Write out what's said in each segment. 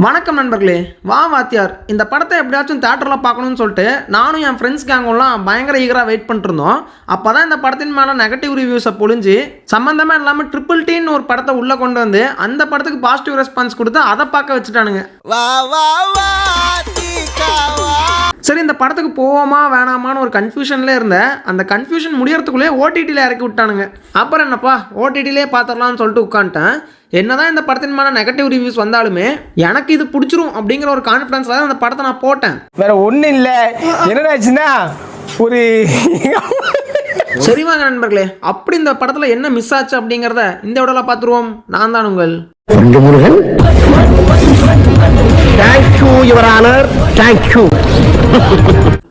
வணக்கம் நண்பர்களே. வாத்தியார் இந்த படத்தை எப்படியாச்சும் தியேட்டரில் பார்க்கணும்னு சொல்லிட்டு நானும் என் ஃப்ரெண்ட்ஸ் கேங்கெல்லாம் பயங்கர ஈகராக வெயிட் பண்ணிருந்தோம். அப்போ தான் இந்த படத்தின் மேலே நெகட்டிவ் ரிவ்யூஸை பொழிஞ்சு சம்மந்தமாக இல்லாமல் ட்ரிபிள் டீன்னு ஒரு படத்தை உள்ளே கொண்டு வந்து அந்த படத்துக்கு பாசிட்டிவ் ரெஸ்பான்ஸ் கொடுத்து அதை பார்க்க வச்சுட்டானுங்க. சரி, இந்த படத்துக்கு போவோமா வேணாமான்னு ஒரு கன்ஃபியூஷன்லேயே இருந்தேன். அந்த கன்ஃபியூஷன் முடியறதுக்குள்ளே ஓடிடியில் இறக்கி விட்டானுங்க. அப்புறம் என்னப்பா ஓடிடிலே பார்த்துடலாம்னு சொல்லிட்டு உட்காந்துட்டேன். என்னதான் இந்த படத்தின் மேலே நெகட்டிவ் ரிவ்யூஸ் வந்தாலுமே எனக்கு இது பிடிச்சிரும் அப்படிங்கிற ஒரு கான்ஃபிடன்ஸ்ல தான் அந்த படத்தை நான் போட்டேன். வேற ஒன்றும் இல்லை. என்னடாச்சுன்னா ஒரு சரி வாங்க நண்பர்களே, அப்படி இந்த படத்தில் என்ன மிஸ் ஆச்சு அப்படிங்கிறத இந்த விடல பார்த்துருவோம். நான் தான் உங்கள் Murugan. Thank you your honour, thank you.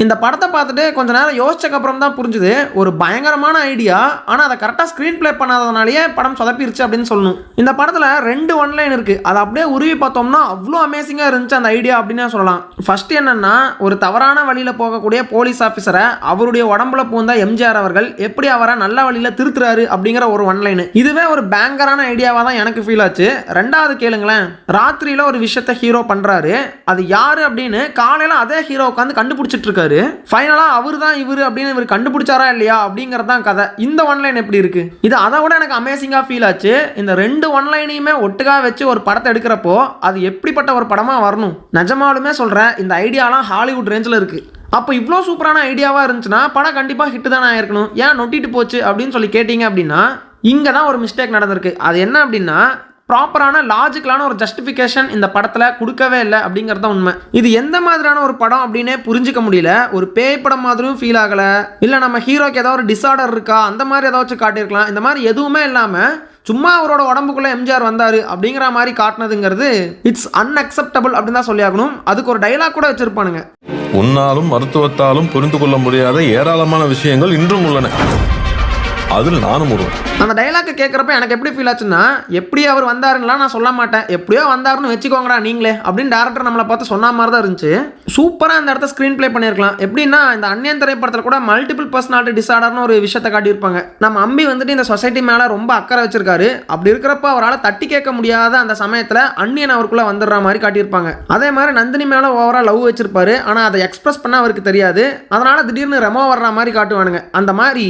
இந்த படத்தை பார்த்துட்டு கொஞ்ச நேரம் யோசிச்சக்கு அப்புறம் தான் புரிஞ்சுது ஒரு பயங்கரமான ஐடியா, ஆனால் அதை கரெக்டாக ஸ்க்ரீன் பிளே பண்ணாதனாலேயே படம் சொதப்பிருச்சு அப்படின்னு சொல்லணும். இந்த படத்தில் 2 ஒன்லைன் இருக்குது. அதை அப்படியே உருவி பார்த்தோம்னா அவ்வளோ அமேசிங்காக இருந்துச்சு அந்த ஐடியா அப்படின்னு சொல்லலாம். ஃபர்ஸ்ட் என்னன்னா, ஒரு தவறான வழியில் போகக்கூடிய போலீஸ் ஆஃபீஸரை அவருடைய உடம்புல பூந்த எம்ஜிஆர் அவர்கள் எப்படி அவரை நல்ல வழியில் திருத்துறாரு அப்படிங்கிற ஒரு ஒன்லைன். இதுவே ஒரு பேங்கரான ஐடியாவாக தான் எனக்கு ஃபீல் ஆச்சு. ரெண்டாவது கேளுங்களேன், ராத்திரியில் ஒரு விஷயத்தை ஹீரோ பண்ணுறாரு. அது யாரு அப்படின்னு காலையில் அதே ஹீரோ உட்காந்து கண்டுபிடிச்சிட்டு இருக்காரு. ஃபைனலா அவர் தான் இவர் அப்படின்னு இவர் கண்டுபிடிச்சாரா இல்லையா அப்படிங்கிறது தான் கதை. இந்த ஒன்லைன் எப்படி இருக்கு? இது அதை விட எனக்கு அமேசிங்கா ஃபீல் ஆச்சு. இந்த 2 ஒன்லைனையுமே ஒட்டுக்கா வச்சு ஒரு படத்தை எடுக்கிறப்போ அது எப்படிப்பட்ட ஒரு படமா வரணும். நிஜமாலுமே சொல்றேன், இந்த ஐடியாலாம் ஹாலிவுட் ரேஞ்சில் இருக்கு. அப்போ இவ்வளோ சூப்பரான ஐடியாவாக இருந்துச்சுன்னா படம் கண்டிப்பாக ஹிட்டு தானே ஆயிருக்கணும். ஏன் நொட்டிட்டு போச்சு அப்படின்னு சொல்லி கேட்டீங்க அப்படின்னா இங்கே தான் ஒரு மிஸ்டேக் நடந்திருக்கு. அது என்ன அப்படின்னா, ப்ராப்பரான லாஜிக்கலான ஒரு ஜஸ்டிஃபிகேஷன் இந்த படத்தில் கொடுக்கவே இல்லை அப்படிங்கிறது உண்மை. இது எந்த மாதிரியான ஒரு படம் அப்படின்னே புரிஞ்சிக்க முடியல. ஒரு பேய் படம் மாதிரியும் ஃபீல் ஆகலை. இல்லை நம்ம ஹீரோக்கு ஏதாவது ஒரு டிஸார்டர் இருக்கா அந்த மாதிரி ஏதாச்சும் காட்டியிருக்கலாம். இந்த மாதிரி எதுவுமே இல்லாமல் சும்மா அவரோட உடம்புக்குள்ளே எம்ஜிஆர் வந்தார் அப்படிங்கிற மாதிரி காட்டினதுங்கிறது இட்ஸ் அன்அக்செப்டபிள் அப்படின்னு தான் சொல்லி ஆகணும். அதுக்கு ஒரு டைலாக் கூட வச்சிருப்பானுங்க. உன்னாலும் மருத்துவத்தாலும் புரிந்து கொள்ள முடியாத ஏராளமான விஷயங்கள் இன்றும் உள்ளன, அதில் நானும் ஒருவன். அந்த டைலாக் கேட்குறப்ப எனக்கு எப்படி ஃபீல் ஆச்சுன்னா, எப்படி அவர் வந்தாருங்களா நான் சொல்ல மாட்டேன், எப்படியோ வந்தாருன்னு வச்சுக்கோங்கடா நீங்களே அப்படின்னு டேரக்டர் நம்மளை பார்த்து சொன்ன மாதிரி தான் இருந்துச்சு. சூப்பராக அந்த இடத்த ஸ்க்ரீன் பிளே பண்ணியிருக்கலாம். எப்படின்னா, இந்த அந்நியன் திரைப்படத்தில் கூட மல்டிபிள் பர்சனாலிட்டி டிஸார்டர்னு ஒரு விஷயத்தை காட்டியிருப்பாங்க. நம்ம அம்பி வந்துட்டு இந்த சொசைட்டி மேலே ரொம்ப அக்கறை வச்சிருக்காரு. அப்படி இருக்கிறப்ப அவரால் தட்டி கேட்க முடியாத அந்த சமயத்தில் அந்நியன் அவருக்குள்ளே வந்துடுற மாதிரி காட்டியிருப்பாங்க. அதே மாதிரி நந்தினி மேலே ஓவராக லவ் வச்சிருப்பாரு. ஆனால் அதை எக்ஸ்பிரஸ் பண்ண அவருக்கு தெரியாது. அதனால திடீர்னு ரெமோ வர்ற மாதிரி காட்டுவானுங்க. அந்த மாதிரி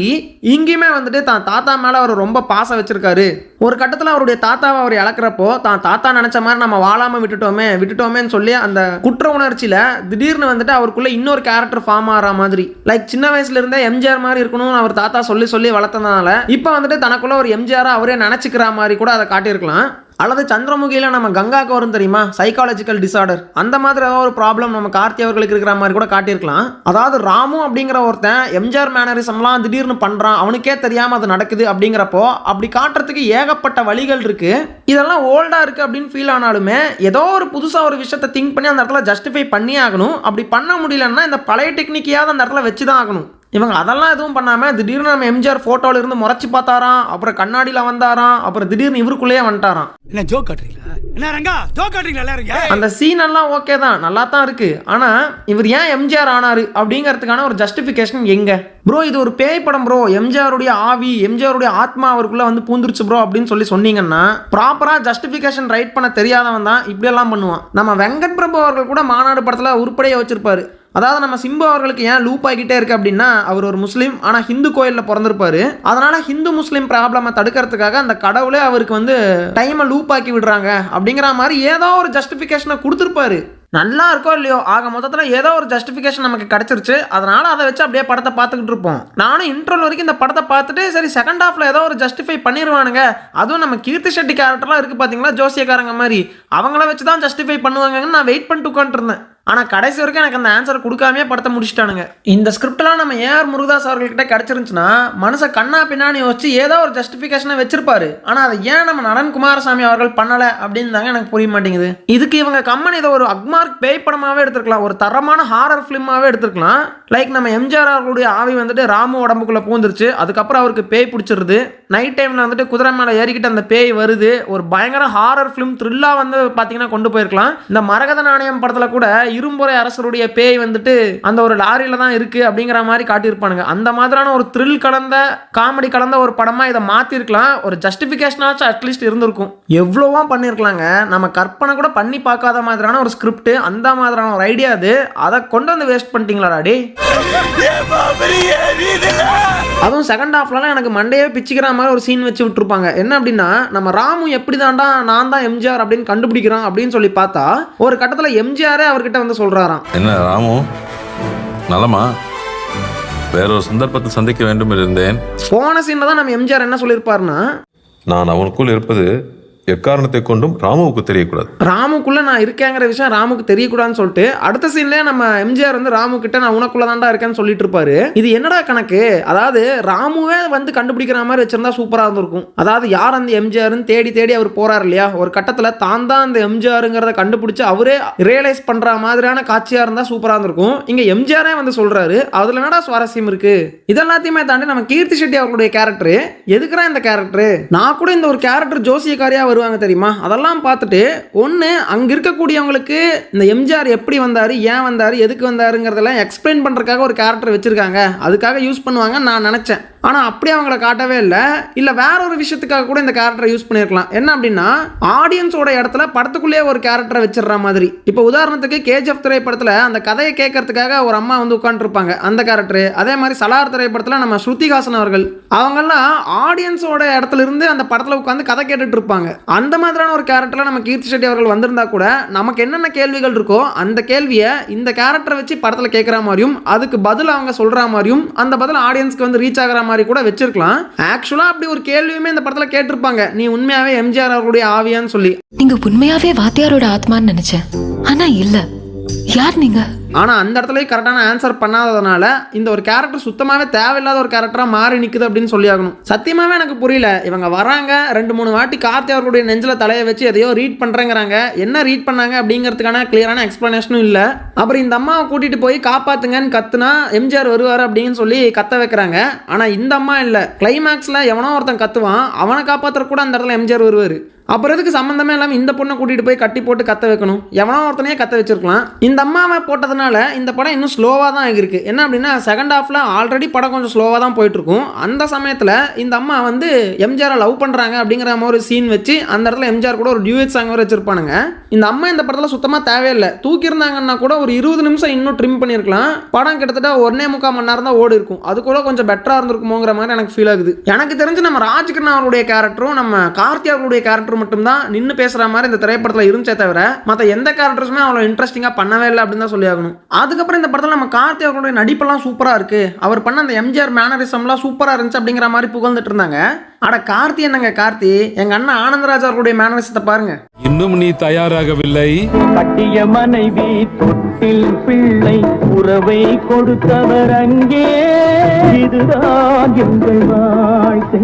இங்கேயுமே வந்துட்டு தான் தாத்தா மேலே அவர் ரொம்ப பாசம் வச்சிருக்காரு. ஒரு கட்டத்தில் அவருடைய தாத்தாவை அவர் இழக்கிறப்போ தான் தாத்தா நினைச்ச மாதிரி நம்ம வாழாமல் விட்டுட்டோமேன்னு சொல்லி அந்த குற்ற உணர்ச்சியில் திடீர்னு வந்துட்டு அவருக்குள்ள இன்னொரு கேரக்டர் ஃபார்ம் ஆகிற மாதிரி, லைக் சின்ன வயசுல இருந்தே எம்ஜிஆர் மாதிரி இருக்கணும்னு அவர் தாத்தா சொல்லி வளர்த்ததுனால இப்போ வந்துட்டு தனக்குள்ள ஒரு எம்ஜிஆரை அவரே நினைச்சுக்கிற மாதிரி கூட அதை காட்டியிருக்கலாம். அல்லது சந்திரமுகியில் நம்ம கங்காவுக்கு வரும் தெரியுமா, சைக்காலஜிக்கல் டிஸார்டர், அந்த மாதிரி ஏதாவது ஒரு ப்ராப்ளம் நம்ம கார்த்தி அவர்களுக்கு இருக்கிற மாதிரி கூட காட்டியிருக்கலாம். அதாவது ராமு அப்படிங்கிற ஒருத்தன் எம்ஜிஆர் மேனரிசம்லாம் திடீர்னு பண்ணுறான், அவனுக்கே தெரியாமல் அது நடக்குது அப்படிங்கிறப்போ அப்படி காட்டுறதுக்கு ஏகப்பட்ட வழிகள் இருக்கு. இதெல்லாம் ஓல்டா இருக்கு அப்படின்னு ஃபீல் ஆனாலுமே ஏதோ ஒரு புதுசாக ஒரு விஷயத்தை திங்க் பண்ணி அந்த இடத்துல ஜஸ்டிஃபை பண்ணி ஆகணும். அப்படி பண்ண முடியலன்னா இந்த பழைய டெக்னிக்கையாவது அந்த இடத்துல வச்சு தான் ஆகணும். இவங்க அதெல்லாம் எதுவும் பண்ணாமல் திடீர்னு நம்ம எம்ஜிஆர் ஃபோட்டோவில் இருந்து முறைச்சி பார்த்தாராம், அப்புறம் கண்ணாடியில் வந்தாராம், அப்புறம் திடீர்னு இவருக்குள்ளேயே வந்துட்டாராம். என்ன ஜோக் காட்டுறீங்களா? என்ன ரங்கா ஜோக் காட்டுறீங்களா எல்லாரும்? அந்த சீன் எல்லாம் ஓகே தான், நல்லா தான் இருக்கு. ஆனால் இவர் ஏன் எம்ஜிஆர் ஆனாரு அப்படிங்கிறதுக்கான ஒரு ஜஸ்டிஃபிகேஷன் எங்க ப்ரோ? இது ஒரு பேய் படம் ப்ரோ, எம்ஜிஆருடைய ஆவி எம்ஜிஆருடைய ஆத்மா அவருக்குள்ள வந்து பூந்துருச்சு ப்ரோ அப்படின்னு சொல்லி சொன்னீங்கன்னா ப்ராப்பராக ஜஸ்டிஃபிகேஷன் ரைட் பண்ண தெரியாதவன் தான் இப்படியெல்லாம் பண்ணுவான். நம்ம வெங்கட் பிரபு அவர்கள் கூட மாநாடு படத்தில் உருப்படியாக வச்சிருப்பாரு. அதாவது நம்ம சிம்பு அவர்களுக்கு ஏன் லூப் ஆகிட்டே இருக்கு அப்படின்னா, அவர் ஒரு முஸ்லீம் ஆனால் ஹிந்து கோயிலில் பிறந்திருப்பாரு. அதனால ஹிந்து முஸ்லீம் ப்ராப்ளமை தடுக்கிறதுக்காக அந்த கடவுளே அவருக்கு வந்து டைமை லூப் ஆக்கி விடுறாங்க அப்படிங்கிற மாதிரி ஏதோ ஒரு ஜஸ்டிஃபிகேஷனை கொடுத்துருப்பாரு. நல்லா இருக்கோ இல்லையோ, ஆக மொத்தத்தில் ஏதோ ஒரு ஜஸ்டிஃபிகேஷன் நமக்கு கிடைச்சிருச்சு. அதனால அதை வச்சு அப்படியே படத்தை பார்த்துக்கிட்டு இருப்போம். நானும் இன்ட்ரோல் வரைக்கும் இந்த படத்தை பார்த்துட்டு சரி செகண்ட் ஹாஃப்ல ஏதோ ஒரு ஜஸ்டிஃபை பண்ணிடுவானுங்க, அதுவும் நம்ம கீர்த்தி ஷெட்டி கேரக்டர்லாம் இருக்குது பார்த்தீங்களா, ஜோசியக்காரங்க மாதிரி, அவங்கள வச்சு தான் ஜஸ்டிஃபை பண்ணுவாங்கன்னு நான் வெயிட் பண்ணிட்டு உட்காந்துருந்தேன். ஆனால் கடைசி வரைக்கும் எனக்கு அந்த ஆன்சர் கொடுக்காமே படத்தை முடிச்சிட்டானுங்க. இந்த ஸ்கிரிப்டெலாம் நம்ம ஏஆர் முருகதாஸ் அவர்கள்கிட்ட கிடச்சிருந்துச்சுன்னா மனசை கண்ணா பின்னான்னு யோசிச்சு ஏதோ ஒரு ஜஸ்டிஃபிகேஷனை வச்சிருப்பாரு. ஆனால் அதை ஏன் நம்ம நடன் குமாரசாமி அவர்கள் பண்ணலை அப்படின்னு தாங்க எனக்கு புரிய மாட்டேங்குது. இதுக்கு இவங்க கம்பெனி இதை ஒரு அக்மார்க் பேய் படமாகவே எடுத்துருக்கலாம், ஒரு தரமான ஹாரர் ஃபிலிமாகவே எடுத்துருக்கலாம். லைக் நம்ம எம்ஜிஆர் அவர்களுடைய ஆவி வந்துட்டு ராமு உடம்புக்குள்ளே பூந்துருச்சு, அதுக்கப்புறம் அவருக்கு பேய் பிடிச்சிருது, நைட் டைமில் வந்துட்டு குதிரை மேலே ஏறிக்கிட்டு அந்த பேய் வருது, ஒரு பயங்கர ஹாரர் ஃபிலிம் த்ரில்லாக வந்து பார்த்தீங்கன்னா கொண்டு போயிருக்கலாம். இந்த மரகத நாணயம் படத்தில் கூட இரும்புரை அரசருடைய பேய் வந்துட்டு அந்த ஒரு லாரியில தான் இருக்கு அப்படிங்கிற மாதிரி காட்டியிருப்பானுங்க. அந்த மாதிரியான ஒரு த்ரில் கலந்த காமெடி கலந்த ஒரு படமா இதை மாத்திருக்கலாம். ஒரு ஜஸ்டிபிகேஷனாச்சும் அட்லீஸ்ட் இருந்திருக்கும். எவ்வளவா பண்ணிருக்கலாங்க. நம்ம கற்பனை கூட பண்ணி பார்க்காத மாதிரியான ஒரு ஸ்கிரிப்ட், அந்த மாதிரியான ஒரு ஐடியா, அது அதை கொண்டு வந்து வேஸ்ட் பண்ணிட்டீங்களா டாடி? அதுவும் செகண்ட் ஹாஃப்லாம் எனக்கு மண்டையே பிச்சுக்கிற மாதிரி ஒரு சீன் வச்சு விட்டுருப்பாங்க. என்ன அப்படின்னா, நம்ம ராமு எப்படி தாண்டா நான் தான் எம்ஜிஆர் அப்படின்னு கண்டுபிடிக்கிறான் அப்படின்னு சொல்லி பார்த்தா ஒரு கட்டத்தில் எம்ஜிஆரே அவர்கிட்ட வந்து சொல்றாராம், என்ன ராமு நலமா? வேறொரு சந்தர்ப்பத்தை சந்திக்க வேண்டும் இருந்தேன். போன சீன்ல தான் நம்ம எம்ஜிஆர் என்ன சொல்லியிருப்பாருன்னா, நான் அவனுக்குள் இருப்பது எக்காரணத்தை கொண்டும் ராமுவுக்கு தெரியக்கூடாது. ராமுக்குள்ள நான் இருக்கேங்கிற விஷயம் ராமுக்கு தெரியக்கூடாதுன்னு சொல்லிட்டு அடுத்த சீன்லயே நம்ம எம்ஜிஆர் வந்து ராமு கிட்ட நான் உனக்குள்ள தாண்டா இருக்கேன்னு சொல்லிட்டு இருப்பாரு. இது என்னடா கணக்கு? அதாவது ராமுவே வந்து கண்டுபிடிக்கிற மாதிரி வச்சிருந்தா சூப்பரா இருந்திருக்கும். அதாவது யார் அந்த எம்ஜிஆர்னு தேடி தேடி அவர் போறாரு இல்லையா, ஒரு கட்டத்துல தான் தான் அந்த எம்ஜிஆருங்கிறத கண்டுபிடிச்சு அவரே ரியலைஸ் பண்ற மாதிரியான காட்சியா இருந்தா சூப்பரா இருந்திருக்கும். இங்க எம்ஜிஆரே வந்து சொல்றாரு. அதுல என்னடா சுவாரஸ்யம் இருக்கு? இதெல்லாத்தையுமே தாண்டி நம்ம கீர்த்தி செட்டி அவர்களுடைய கேரக்டர் எதுக்குறா இந்த கேரக்டர்? நான் கூட இந்த ஒரு கேரக்டர் ஜோசியக்காரியா வருவாங்க தெரியுமா, அதெல்லாம் பார்த்துட்டு ஒன்று அங்கே இருக்கக்கூடியவங்களுக்கு இந்த எம்ஜிஆர் எப்படி வந்தார், ஏன் வந்தார், எதுக்கு வந்தாருங்கிறதெல்லாம் எக்ஸ்பிளைன் பண்ணுறதுக்காக ஒரு கேரக்டர் வச்சுருக்காங்க, அதுக்காக யூஸ் பண்ணுவாங்கன்னு நான் நினச்சேன். ஆனால் அப்படி அவங்கள காட்டவே இல்லை வேற ஒரு விஷயத்துக்காக கூட இந்த கேரக்டரை யூஸ் பண்ணியிருக்கலாம். என்ன அப்படின்னா, ஆடியன்ஸோட இடத்துல படத்துக்குள்ளேயே ஒரு கேரக்டரை வச்சிடற மாதிரி. இப்போ உதாரணத்துக்கு கேஜிஎஃப் திரைப்படத்தில் அந்த கதையை கேட்கறதுக்காக ஒரு அம்மா வந்து உட்காந்துருப்பாங்க, அந்த கேரக்டர். அதே மாதிரி சலார் திரைப்படத்தில் நம்ம ஸ்ருதிஹாசன் அவர்கள் அவங்கெல்லாம் ஆடியன்ஸோட இடத்துல இருந்து அந்த படத்தில் உட்காந்து கதை கேட்டுட்டு இருப்பாங்க. அந்த மாதிரியான ஒரு கேரக்டரில் நம்ம கீர்த்தி செட்டி அவர்கள் வந்திருந்தா கூட நமக்கு என்னென்ன கேள்விகள் இருக்கோ அந்த கேள்வியை இந்த கேரக்டரை வச்சு படத்தில் கேட்குற மாதிரியும் அதுக்கு பதில் அவங்க சொல்கிற மாதிரியும் அந்த பதில் ஆடியன்ஸ்க்கு வந்து ரீச் ஆகிற மாதிரி கூட வச்சிருக்கலாம். ஆக்சுவலாக அப்படி ஒரு கேள்வியுமே இந்த படத்தில் கேட்டிருப்பாங்க, நீ உண்மையாகவே எம்ஜிஆர் அவர்களுடைய ஆவியான்னு சொல்லி. நீங்க உண்மையாவே வாத்தியாரோட ஆத்மான்னு நினைச்சேன், ஆனா இல்ல. யார் நீங்க? ஆனால் அந்த இடத்துலயே கரெக்டான ஆன்சர் பண்ணாததுனால இந்த ஒரு கேரக்டர் சுத்தமாகவே தேவையில்லாத ஒரு கேரக்டராக மாறி நிற்குது அப்படின்னு சொல்லி ஆகணும். சத்தியமாகவே எனக்கு புரியல. இவங்க வராங்க, 2-3 வாட்டி கார்த்தி அவர்களுடைய நெஞ்சில் தலையை வச்சு எதையோ ரீட் பண்ணுறேங்கிறாங்க. என்ன ரீட் பண்ணாங்க அப்படிங்கிறதுக்கான கிளியரான எக்ஸ்பிளனேஷனும் இல்லை. அப்புறம் இந்த அம்மாவை கூட்டிகிட்டு போய் காப்பாற்றுங்கன்னு கத்துனா எம்ஜிஆர் வருவார் அப்படின்னு சொல்லி கத்த வைக்கிறாங்க. ஆனால் இந்த அம்மா இல்லை, கிளைமேக்ஸில் எவனோ ஒருத்தன் கத்துவான், அவனை காப்பாற்றுற கூட அந்த இடத்துல எம்ஜிஆர் வருவார். அப்புறம் எதுக்கு சம்மந்தமே இல்லாமல் இந்த பொண்ணை கூட்டிகிட்டு போய் கட்டி போட்டு கத்த வைக்கணும்? எவனோ ஒருத்தனையே கத்த வச்சிருக்கலாம். இந்த அம்மாவை போட்டதுனால இந்த படம் இன்னும் ஸ்லோவாக தான் ஆகிருக்கு. என்ன அப்படின்னா, செகண்ட் ஹாஃபில் ஆல்ரெடி படம் கொஞ்சம் ஸ்லோவாக தான் போயிட்டுருக்கும். அந்த சமயத்தில் இந்த அம்மா வந்து எம்ஜிஆரை லவ் பண்ணுறாங்க அப்படிங்கிற மாதிரி ஒரு சீன் வச்சு அந்த இடத்துல எம்ஜிஆர் கூட ஒரு டியூயட் சாங் வரை வச்சிருப்பானுங்க. இந்த அம்மா இந்த படத்தில் சுத்தமாக தேவையில்லை. தூக்கியிருந்தாங்கன்னா கூட ஒரு 20 நிமிஷம் இன்னும் ட்ரிம் பண்ணியிருக்கலாம். படம் கிட்டத்தட்ட 1.25 மணி நேரம் தான் ஓடி இருக்கும். அது கூட கொஞ்சம் பெட்டராக இருந்திருக்குமோங்கிற மாதிரி எனக்கு ஃபீல் ஆகுது. எனக்கு தெரிஞ்சு நம்ம ராஜ்கிரண் அவருடைய கேரக்டரும் நம்ம கார்த்தி அவருடைய கேரக்டர் மட்டும்தான் நின்று பேசுற மாதிரி இந்த திரைப்படத்தில் இருந்துச்சே தவிர மற்ற எந்த கேரக்டர்ஸுமே அவ்வளோ இன்ட்ரெஸ்டிங்காக பண்ணவே இல்லை அப்படின்னு தான் சொல்லி ஆகணும். அதுக்கப்புறம் இந்த படத்தில் நம்ம கார்த்தி அவர்களுடைய நடிப்பெல்லாம் சூப்பராக இருக்கு, அவர் பண்ண அந்த எம்ஜிஆர் மேனரிசம்லாம் சூப்பராக இருந்துச்சு அப்படிங்கிற மாதிரி புகழ்ந்துட்டு இருந்தாங்க. அட கார்த்தி என்னங்க கார்த்தி, எங்க அண்ணன் ஆனந்தராஜ் அவர்களுடைய மேனரிசத்தை பாருங்க. இன்னும் நீ தயாராகவில்லை. கட்டிய மனைவி தொட்டில் பிள்ளை உறவை கொடுத்தவர் அங்கே, இதுதான் எங்கள் வாழ்க்கை.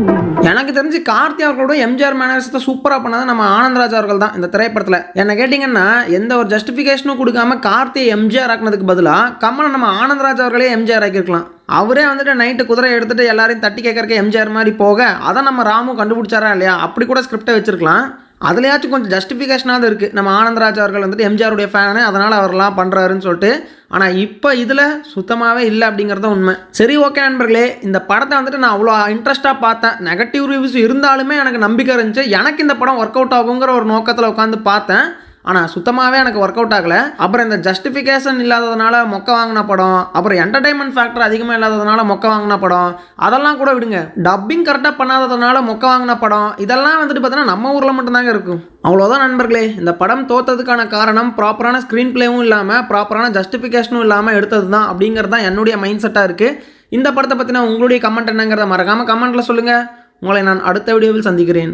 எனக்கு தெரிஞ்சு கார்த்தி அவர்களோட எம்ஜிஆர் மேனரிசத்தை சூப்பராக பண்ணது நம்ம ஆனந்தராஜ் அவர்கள் தான் இந்த திரைப்படத்தில். என்ன கேட்டிங்கன்னா, எந்த ஒரு ஜஸ்டிஃபிகேஷனும் கொடுக்காம கார்த்தியை எம்ஜிஆர் ஆக்கினதுக்கு பதிலாக கமலை நம்ம ஆனந்தராஜ் அவர்களே எம்ஜிஆர் ஆக்கியிருக்கலாம். அவரே வந்துட்டு நைட்டு குதிரை எடுத்துட்டு எல்லாரையும் தட்டி கேட்கறக்க எம்ஜிஆர் மாதிரி போக அதை நம்ம ராமு கண்டுபிடிச்சாரா இல்லையா, அப்படி கூட ஸ்கிரிப்டை வச்சிருக்கலாம். அதுலயாச்சும் கொஞ்சம் ஜஸ்டிஃபிகேஷனாக இருக்குது. நம்ம ஆனந்தராஜ் அவர்கள் வந்துட்டு எம்ஜிஆருடைய ஃபேனு, அதனால் அவரெல்லாம் பண்ணுறாருன்னு சொல்லிட்டு. ஆனால் இப்போ இதில் சுத்தமாகவே இல்லை அப்படிங்கிறது உண்மை. சரி, ஓகே நண்பர்களே, இந்த படத்தை வந்துட்டு நான் அவ்வளோ இன்ட்ரெஸ்ட்டாக பார்த்தேன். நெகட்டிவ் ரிவ்யூஸ் இருந்தாலுமே எனக்கு நம்பிக்கை இருந்துச்சு. எனக்கு இந்த படம் ஒர்க் அவுட் ஆகுங்கிற ஒரு நோக்கத்தில் உட்காந்து பார்த்தேன். ஆனால் சுத்தமாகவே எனக்கு ஒர்க் அவுட் ஆகலை. அப்புறம் இந்த ஜஸ்டிஃபிகேஷன் இல்லாததுனால மொக்க வாங்கின படம், அப்புறம் என்டர்டைன்மெண்ட் ஃபேக்டர் அதிகமாக இல்லாததுனால மொக்க வாங்கின படம், அதெல்லாம் கூட விடுங்க. டப்பிங் கரெக்டாக பண்ணாததுனால மொக்க வாங்கின படம், இதெல்லாம் வந்துட்டு பார்த்தீங்கன்னா நம்ம ஊரில் மட்டும்தாங்க இருக்கும். அவ்வளோதான் நண்பர்களே, இந்த படம் தோற்றதுக்கான காரணம் ப்ராப்பரான ஸ்க்ரீன் பிளேவும் இல்லாமல் ப்ராப்பரான ஜஸ்டிஃபிகேஷனும் இல்லாமல் எடுத்தது தான் அப்படிங்கிறது தான் என்னுடைய மைண்ட் செட்டாக இருக்குது. இந்த படத்தை பற்றின உங்களுடைய கமெண்ட் என்னங்கிறத மறக்காமல் கமெண்ட்டில் சொல்லுங்கள். உங்களை நான் அடுத்த வீடியோவில் சந்திக்கிறேன்.